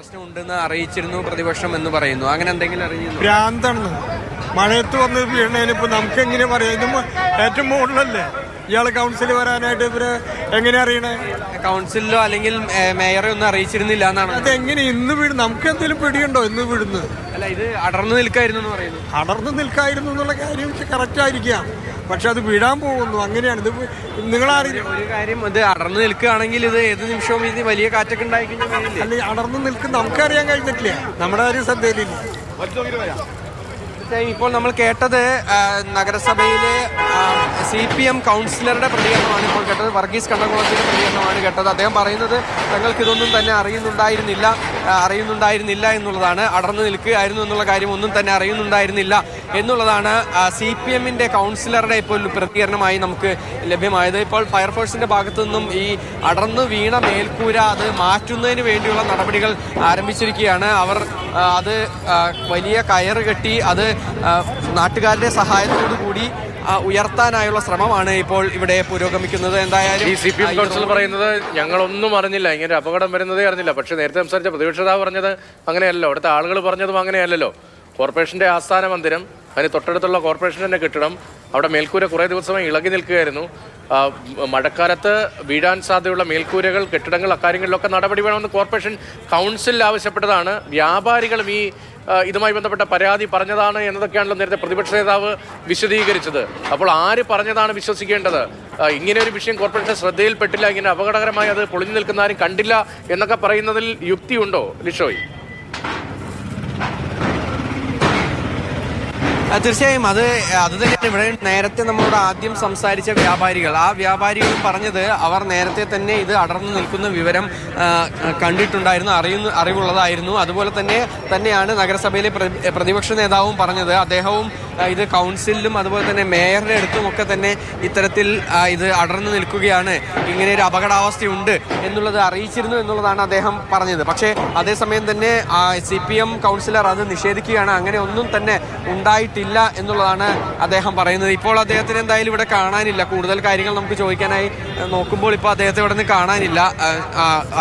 പ്രശ്നമുണ്ടെന്ന് അറിയിച്ചിരുന്നു പ്രതിപക്ഷം എന്ന് പറയുന്നു. അങ്ങനെ എന്തെങ്കിലും അറിയുന്നു? ഭ്രാന്താണ്. മഴയത്ത് വന്ന് വീണതിനിപ്പോ നമുക്ക് എങ്ങനെ പറയാം? ഇത് ഏറ്റവും മുകളിലല്ലേ ഇയാള് കൗൺസിൽ വരാനായിട്ട് ഇവര് എങ്ങനെ അറിയണേ? കൗൺസിലോ അല്ലെങ്കിൽ മേയറെ ഒന്നും അറിയിച്ചിരുന്നില്ല എന്നാണ്. അതെങ്ങനെ ഇന്ന് വീട്? നമുക്ക് എന്തെങ്കിലും പിടിയുണ്ടോ ഇന്ന് വീടുന്ന്? അല്ല, ഇത് അടർന്നു നിൽക്കായിരുന്നു എന്ന് പറയുന്നു. അടർന്നു നിൽക്കായിരുന്നു എന്നുള്ള കാര്യം കറക്റ്റ് ആയിരിക്കാം, പക്ഷെ അത് വീഴാൻ പോകുന്നു. അങ്ങനെയാണ് ഇത്. നിങ്ങളറിയില്ല ഒരു കാര്യം, ഇത് അടർന്നു നിൽക്കുകയാണെങ്കിൽ ഇത് ഏത് നിമിഷവും ഇത് വലിയ കാറ്റൊക്കെ ഉണ്ടായി കഴിഞ്ഞാൽ അല്ലെങ്കിൽ അടർന്നു നിൽക്കുന്ന നമുക്കറിയാൻ കഴിഞ്ഞിട്ടില്ല, നമ്മുടെ കാര്യം ശ്രദ്ധയിലില്ല. ഇപ്പോൾ നമ്മൾ കേട്ടത് നഗരസഭയിലെ CPM കൗൺസിലറുടെ പ്രതികരണമാണ് ഇപ്പോൾ കേട്ടത്. വർഗീസ് കണ്ണകുളത്തിന്റെ പ്രതികരണമാണ് കേട്ടത്. അദ്ദേഹം പറയുന്നത് തങ്ങൾക്ക് ഇതൊന്നും തന്നെ അറിയുന്നുണ്ടായിരുന്നില്ല എന്നുള്ളതാണ്. അടർന്നു നിൽക്കുകയായിരുന്നു എന്നുള്ള കാര്യം ഒന്നും തന്നെ അറിയുന്നുണ്ടായിരുന്നില്ല എന്നുള്ളതാണ് CPMന്റെ കൗൺസിലറുടെ ഇപ്പോൾ പ്രതികരണമായി നമുക്ക് ലഭ്യമായത്. ഇപ്പോൾ ഫയർഫോഴ്സിന്റെ ഭാഗത്തു നിന്നും ഈ അടർന്നു വീണ മേൽക്കൂര അത് മാറ്റുന്നതിന് വേണ്ടിയുള്ള നടപടികൾ ആരംഭിച്ചിരിക്കുകയാണ്. അവർ അത് വലിയ കയറ് കെട്ടി അത് നാട്ടുകാരുടെ സഹായത്തോടു കൂടി ഉയർത്താനായുള്ള ശ്രമമാണ് ഇപ്പോൾ ഇവിടെ പുരോഗമിക്കുന്നത്. എന്തായാലും ഈ CPM കൗൺസിൽ പറയുന്നത് ഞങ്ങളൊന്നും അറിഞ്ഞില്ല, ഇങ്ങനെ അപകടം വരുന്നതേ അറിഞ്ഞില്ല. പക്ഷേ നേരത്തെ സംസാരിച്ച പ്രതിപക്ഷ നേതാവ് പറഞ്ഞത് അങ്ങനെയല്ലോ, അവിടുത്തെ ആളുകൾ പറഞ്ഞതും അങ്ങനെയല്ലല്ലോ. കോർപ്പറേഷന്റെ ആസ്ഥാന മന്ദിരം, അതിന് തൊട്ടടുത്തുള്ള കോർപ്പറേഷൻ്റെ കെട്ടിടം, അവിടെ മേൽക്കൂര കുറേ ദിവസമായി ഇളകി നിൽക്കുകയായിരുന്നു. മഴക്കാലത്ത് വീഴാൻ സാധ്യതയുള്ള മേൽക്കൂരകൾ, കെട്ടിടങ്ങൾ, അക്കാര്യങ്ങളിലൊക്കെ നടപടി വേണമെന്ന് കോർപ്പറേഷൻ കൗൺസിൽ ആവശ്യപ്പെട്ടതാണ്. വ്യാപാരികളും ഇതുമായി ബന്ധപ്പെട്ട പരാതി പറഞ്ഞതാണ് എന്നതൊക്കെയാണല്ലോ നേരത്തെ പ്രതിപക്ഷ നേതാവ് വിശദീകരിച്ചത്. അപ്പോൾ ആര് പറഞ്ഞതാണ് വിശ്വസിക്കേണ്ടത്? ഇങ്ങനെ ഒരു വിഷയം കോർപ്പറേഷൻ ശ്രദ്ധയിൽപ്പെട്ടില്ല, ഇങ്ങനെ അപകടകരമായി അത് പൊളിഞ്ഞു നിൽക്കുന്ന ആരും കണ്ടില്ല എന്നൊക്കെ പറയുന്നതിൽ യുക്തിയുണ്ടോ ലിഷോയ്? തീർച്ചയായും അത് തന്നെയാണ് ഇവിടെ നേരത്തെ നമ്മളോട് ആദ്യം സംസാരിച്ച വ്യാപാരികൾ. ആ വ്യാപാരികൾ പറഞ്ഞത് അവർ നേരത്തെ തന്നെ ഇത് അടർന്നു നിൽക്കുന്ന വിവരം കണ്ടിട്ടുണ്ടായിരുന്നു, അറിവുള്ളതായിരുന്നു. അതുപോലെ തന്നെയാണ് നഗരസഭയിലെ പ്രതിപക്ഷ നേതാവും പറഞ്ഞത്. അദ്ദേഹവും ഇത് കൗൺസിലിലും അതുപോലെ തന്നെ മേയറുടെ അടുത്തും ഒക്കെ തന്നെ ഇത്തരത്തിൽ ഇത് അടർന്നു നിൽക്കുകയാണ്, ഇങ്ങനെ ഒരു അപകടാവസ്ഥയുണ്ട് എന്നുള്ളത് അറിയിച്ചിരുന്നു എന്നുള്ളതാണ് അദ്ദേഹം പറഞ്ഞത്. പക്ഷേ അതേസമയം തന്നെ CPM കൗൺസിലർ അത് നിഷേധിക്കുകയാണ്. അങ്ങനെ ഒന്നും തന്നെ ഉണ്ടായിട്ടില്ല എന്നുള്ളതാണ് അദ്ദേഹം പറയുന്നത്. ഇപ്പോൾ അദ്ദേഹത്തിന് എന്തായാലും ഇവിടെ കാണാനില്ല. കൂടുതൽ കാര്യങ്ങൾ നമുക്ക് ചോദിക്കാനായി നോക്കുമ്പോൾ ഇപ്പോൾ അദ്ദേഹത്തെ ഇവിടെ നിന്ന് കാണാനില്ല.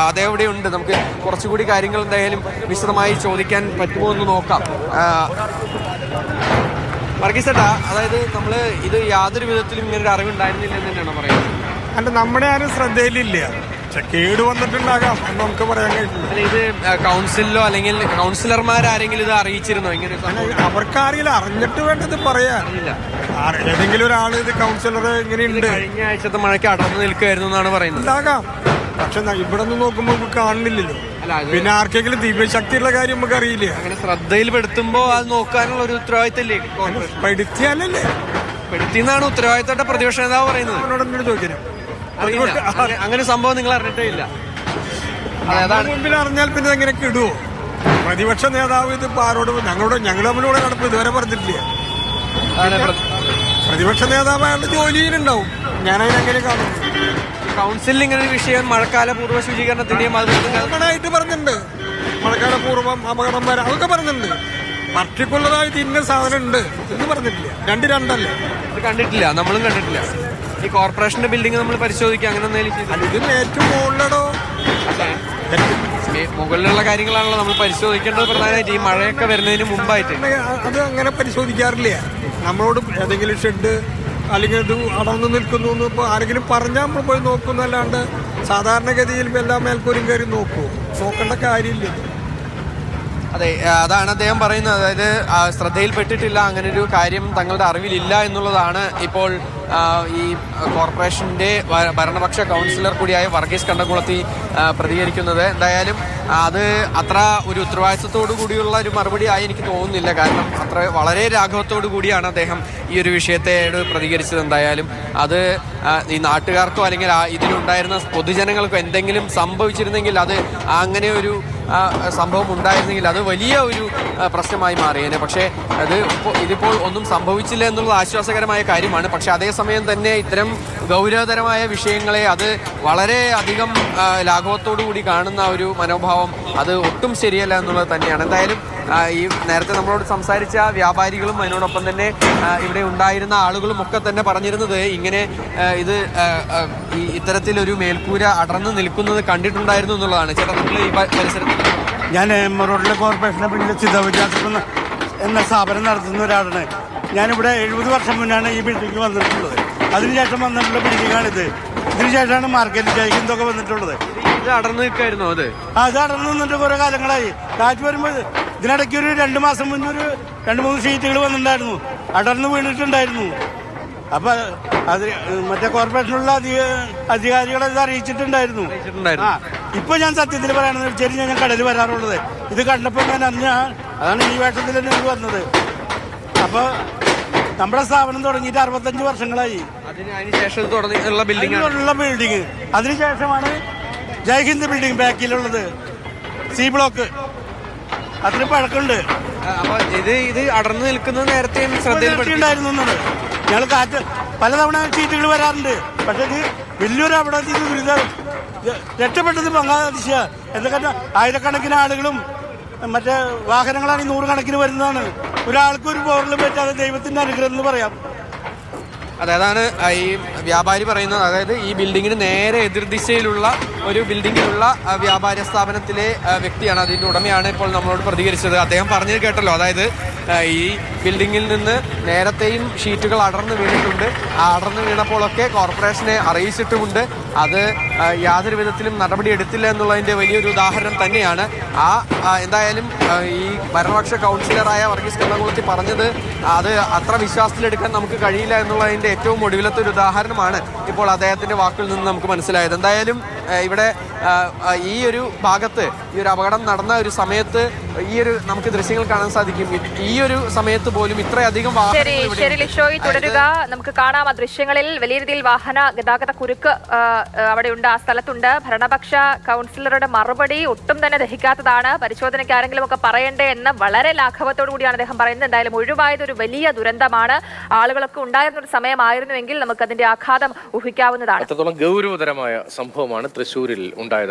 അദ്ദേഹം ഇവിടെ ഉണ്ട്. നമുക്ക് കുറച്ചുകൂടി കാര്യങ്ങൾ എന്തായാലും വിശദമായി ചോദിക്കാൻ പറ്റുമോ എന്ന് നോക്കാം. വർഗീസേട്ടാ, അതായത് നമ്മൾ ഇത് യാതൊരു വിധത്തിലും ഇങ്ങനെ ഒരു അറിവുണ്ടായിരുന്നില്ല എന്ന് തന്നെയാണോ പറയുന്നത്? അല്ല, നമ്മുടെ ആരും ശ്രദ്ധയിലില്ല. കേട് വന്നിട്ടുണ്ടാകാം എന്ന് നമുക്ക് പറയാൻ കഴിയില്ല. അല്ല, ഇത് കൗൺസിലോ അല്ലെങ്കിൽ കൗൺസിലർമാരാരെങ്കിലും ഇത് അറിയിച്ചിരുന്നോ? ഇങ്ങനെ അവർക്കറിയില്ല, അറിഞ്ഞിട്ട് വേണ്ടത് പറയാനില്ല. ഏതെങ്കിലും ഒരാൾ ഇത് കൗൺസിലർ ഇങ്ങനെയുണ്ട്, കഴിഞ്ഞ ആഴ്ചത്തെ മഴയ്ക്ക് അടർന്നു നിൽക്കുകയായിരുന്നു എന്നാണ് പറയുന്നത്. ഉണ്ടാകാം, പക്ഷെ ഇവിടെ നിന്ന് നോക്കുമ്പോൾ നമുക്ക് കാണുന്നില്ലല്ലോ. പിന്നെ ആർക്കെങ്കിലും ദിവ്യശക്തിയുള്ള കാര്യം നമുക്ക് അറിയില്ല. അങ്ങനെ ശ്രദ്ധയിൽപ്പെടുത്തുമ്പോൾ അത് നോക്കാനുള്ള ഒരു ഉത്തരവാദിത്തല്ലേ? പെടുത്തിയാലല്ലേ? പെടുത്തിയെന്നാണ് ഉത്തരവാദിത്തമായിട്ട് പ്രതിപക്ഷ നേതാവ് പറയുന്നത്. എന്നോട് എന്നോട് ചോദിക്കണം, അങ്ങനെ സംഭവം നിങ്ങൾ അറിഞ്ഞിട്ടേ ഇല്ല? മുമ്പിൽ അറിഞ്ഞാൽ പിന്നെ എങ്ങനെ കിടുവോ? പ്രതിപക്ഷ നേതാവ് ഇത് ആരോട് ഞങ്ങൾ തമ്മിലൂടെ നടപ്പ് ഇതുവരെ പറഞ്ഞിട്ടില്ല. പ്രതിപക്ഷ നേതാവ് അയാളുടെ ജോലിയിലുണ്ടാവും. ഞാനതിനെങ്ങനെ കാണുന്നു? കൗൺസിലിൽ ഇങ്ങനെ ഒരു വിഷയം മഴക്കാല പൂർവ്വ ശുചീകരണത്തിന്റെയും അതുകൊണ്ടായിട്ട് പറഞ്ഞിട്ടുണ്ട്. മഴക്കാല പൂർവ്വം അപകടം വരാം അതൊക്കെ പറഞ്ഞിട്ടുണ്ട്. പർട്ടിക്കുലറായിട്ട് ഇന്ന സാധനം ഉണ്ട് എന്ന് പറഞ്ഞിട്ടില്ല. രണ്ടല്ലേ? ഇത് കണ്ടിട്ടില്ല, നമ്മളും കണ്ടിട്ടില്ല. ഈ കോർപ്പറേഷന്റെ ബിൽഡിംഗ് നമ്മൾ പരിശോധിക്കുക, അങ്ങനെ എന്തെങ്കിലും ഇതിന് ഏറ്റവും മുകളിലോ മുകളിലുള്ള കാര്യങ്ങളാണല്ലോ നമ്മൾ പരിശോധിക്കേണ്ടത് പ്രധാനമായിട്ട് ഈ മഴയൊക്കെ വരുന്നതിന് മുമ്പായിട്ട്. അത് അങ്ങനെ പരിശോധിക്കാറില്ല. നമ്മളോട് ഏതെങ്കിലും ഷെഡ് അല്ലെങ്കിൽ ഇത് അടർന്നു നിൽക്കുന്നു എന്ന് ഇപ്പോൾ ആരെങ്കിലും പറഞ്ഞാൽ നമ്മൾ പോയി നോക്കുന്നല്ലാണ്ട് സാധാരണഗതിയിൽ എല്ലാ മേൽക്കൂരും കയറി നോക്കേണ്ട കാര്യമില്ല. അതെ, അതാണ് അദ്ദേഹം പറയുന്നത്. അതായത് ശ്രദ്ധയിൽപ്പെട്ടിട്ടില്ല, അങ്ങനൊരു കാര്യം തങ്ങളുടെ അറിവിലില്ല എന്നുള്ളതാണ് ഇപ്പോൾ ഈ കോർപ്പറേഷന്റെ ഭരണപക്ഷ കൗൺസിലർ കൂടിയായ വർഗീസ് കണ്ണകുളത്തി പ്രതികരിക്കുന്നത്. എന്തായാലും അത് അത്ര ഒരു ഉത്തരവാദിത്വത്തോടു കൂടിയുള്ള ഒരു മറുപടി ആയി എനിക്ക് തോന്നുന്നില്ല. കാരണം വളരെ രാഘവത്തോടു കൂടിയാണ് അദ്ദേഹം ഈ ഒരു വിഷയത്തോട് പ്രതികരിച്ചത്. എന്തായാലും അത് ഈ നാട്ടുകാർക്കോ അല്ലെങ്കിൽ ഇതിലുണ്ടായിരുന്ന പൊതുജനങ്ങൾക്കോ എന്തെങ്കിലും സംഭവിച്ചിരുന്നെങ്കിൽ, അത് അങ്ങനെ ഒരു സംഭവം ഉണ്ടായിരുന്നെങ്കിൽ അത് വലിയ ഒരു പ്രശ്നമായി മാറിയേനെ. പക്ഷേ ഇതിപ്പോൾ ഒന്നും സംഭവിച്ചില്ല എന്നുള്ളത് ആശ്വാസകരമായ കാര്യമാണ്. പക്ഷെ അതേസമയം തന്നെ ഇത്തരം ഗൗരവതരമായ വിഷയങ്ങളെ അത് വളരെ അധികം ലാഘവത്തോടു കൂടി കാണുന്ന ഒരു മനോഭാവം അത് ഒട്ടും ശരിയല്ല എന്നുള്ളത് തന്നെയാണ്. എന്തായാലും ഈ നേരത്തെ നമ്മളോട് സംസാരിച്ച വ്യാപാരികളും അതിനോടൊപ്പം തന്നെ ഇവിടെ ഉണ്ടായിരുന്ന ആളുകളും ഒക്കെ തന്നെ പറഞ്ഞിരുന്നത് ഇങ്ങനെ ഇത് ഇത്തരത്തിലൊരു മേൽക്കൂര അടർന്നു നിൽക്കുന്നത് കണ്ടിട്ടുണ്ടായിരുന്നു എന്നുള്ളതാണ്. ചേട്ടാ, നിങ്ങൾ ഈ പരിസരത്ത് ഞാൻ റോഡിലെ കോർപ്പറേഷനെ പിന്നിൽ ചിതവിദ്യാസം എന്ന സ്ഥാപനം നടത്തുന്ന ഒരാളാണ്. ഞാനിവിടെ 70 വർഷം മുന്നാണ് ഈ ബിൽഡിംഗ് വന്നിട്ടുള്ളത്. അതിനുശേഷം വന്നിട്ടുള്ള ബിൽഡിങ്ങാണിത്. ഇതിനുശേഷമാണ് മാർക്കറ്റ് ജയ്ഹിന്ദൊക്കെ വന്നിട്ടുള്ളത്. ഇത് അടർന്നു നിൽക്കായിരുന്നോ അത്? അത് അടർന്നു നിന്നിട്ട് കുറെ കാലങ്ങളായി. കാറ്റ് വരുമ്പോൾ ഇതിനിടയ്ക്ക് ഒരു 2 മാസം മുന്നേ ഒരു 2-3 ഷീറ്റുകൾ വന്നിട്ടുണ്ടായിരുന്നു, അടർന്നു വീണിട്ടുണ്ടായിരുന്നു. അപ്പൊ അത് മറ്റേ കോർപ്പറേഷനുള്ള അധികാരികളെ ഇത് അറിയിച്ചിട്ടുണ്ടായിരുന്നു. ഇപ്പൊ ഞാൻ സത്യത്തിൽ പറയണെന്ന് വെച്ചാൽ ഞാൻ കടയിൽ വരാറുള്ളത്. ഇത് കണ്ടപ്പോൾ ഞാൻ അതാണ് ഈ വേഷത്തിൽ തന്നെ ഇത് വന്നത്. അപ്പൊ നമ്മുടെ സ്ഥാപനം തുടങ്ങിയിട്ട് 65 വർഷങ്ങളായി. അതിനുശേഷം തുടങ്ങിയുള്ള ബിൽഡിംഗ് അതിനുശേഷമാണ് ജയ്ഹിന്ദ് ബിൽഡിംഗ് ബാക്കിലുള്ളത്, സി ബ്ലോക്ക്. അതിന് പഴക്കമുണ്ട്. അപ്പൊ ഇത് അടർന്നു നിൽക്കുന്നത് നേരത്തെ ശ്രദ്ധയിലുണ്ടായിരുന്നു. ഞങ്ങൾ കാറ്റ് പലതവണ സീറ്റുകൾ വരാറുണ്ട്. പക്ഷെ ഇത് വലിയൊരു അവിടെ രക്ഷപ്പെട്ടത് ബംഗ്ലാദേശ്. എന്തൊക്കെ ആയിരക്കണക്കിന് ആളുകളും മറ്റേ വാഹനങ്ങളാണ് 100 കണക്കിന് വരുന്നതാണ്. ഒരാൾക്ക് ഒരു പോറലും പറ്റാതെ ദൈവത്തിന്റെ അനുഗ്രഹം എന്ന് പറയാം. അതാണ് ഈ വ്യാപാരി പറയുന്നത്. അതായത് ഈ ബിൽഡിങ്ങിന് നേരെ എതിർദിശയിലുള്ള ഒരു ബിൽഡിങ്ങിലുള്ള വ്യാപാര സ്ഥാപനത്തിലെ വ്യക്തിയാണ്, അതിൻ്റെ ഉടമയാണ് ഇപ്പോൾ നമ്മളോട് പ്രതികരിച്ചത്. അദ്ദേഹം പറഞ്ഞത് കേട്ടല്ലോ. അതായത് ഈ ബിൽഡിങ്ങിൽ നിന്ന് നേരത്തെയും ഷീറ്റുകൾ അടർന്നു വീണിട്ടുണ്ട്. ആ അടർന്നു വീണപ്പോഴൊക്കെ കോർപ്പറേഷനെ അറിയിച്ചിട്ടുമുണ്ട്. അത് യാതൊരു വിധത്തിലും നടപടി എടുത്തില്ല എന്നുള്ളതിൻ്റെ വലിയൊരു ഉദാഹരണം തന്നെയാണ്. എന്തായാലും ഈ ഭരണപക്ഷ കൗൺസിലറായ വർഗീസ് കണ്ണംകുളത്തി പറഞ്ഞത് അത് അത്ര വിശ്വാസത്തിലെടുക്കാൻ നമുക്ക് കഴിയില്ല എന്നുള്ളതിൻ്റെ ഏറ്റവും ഒടുവിലത്തെ ഒരു ഉദാഹരണമാണ് ഇപ്പോൾ അദ്ദേഹത്തിൻ്റെ വാക്കിൽ നിന്ന് നമുക്ക് മനസ്സിലായത്. എന്തായാലും ഇവിടെ ഈ ഒരു ഭാഗത്ത് ഈ ഒരു അപകടം നടന്ന ഒരു സമയത്ത് നമുക്ക് ദൃശ്യങ്ങൾ കാണാൻ സാധിക്കും. ഈ ഒരു സമയത്ത് പോലും ഇത്രയധികം തുടരുക. നമുക്ക് കാണാം ആ ദൃശ്യങ്ങളിൽ വലിയ രീതിയിൽ വാഹന ഗതാഗത കുരുക്ക് അവിടെയുണ്ട്, ആ സ്ഥലത്തുണ്ട്. ഭരണപക്ഷ കൗൺസിലറുടെ മറുപടി ഒട്ടും തന്നെ ദഹിക്കാത്തതാണ്. പരിശോധനയ്ക്ക് ആരെങ്കിലും ഒക്കെ പറയണ്ടേ എന്ന് വളരെ ലാഘവത്തോടു കൂടിയാണ് അദ്ദേഹം പറയുന്നത്. എന്തായാലും ഒഴിവായത് ഒരു വലിയ ദുരന്തമാണ്. ആളുകളൊക്കെ ഉണ്ടായിരുന്ന ഒരു സമയമായിരുന്നുവെങ്കിൽ നമുക്ക് അതിന്റെ ആഘാതം ഊഹിക്കാവുന്നതാണ്. അത്രത്തോളം ഗൗരവതരമായ സംഭവമാണ് തൃശ്ശൂരിൽ ഉണ്ടായത്.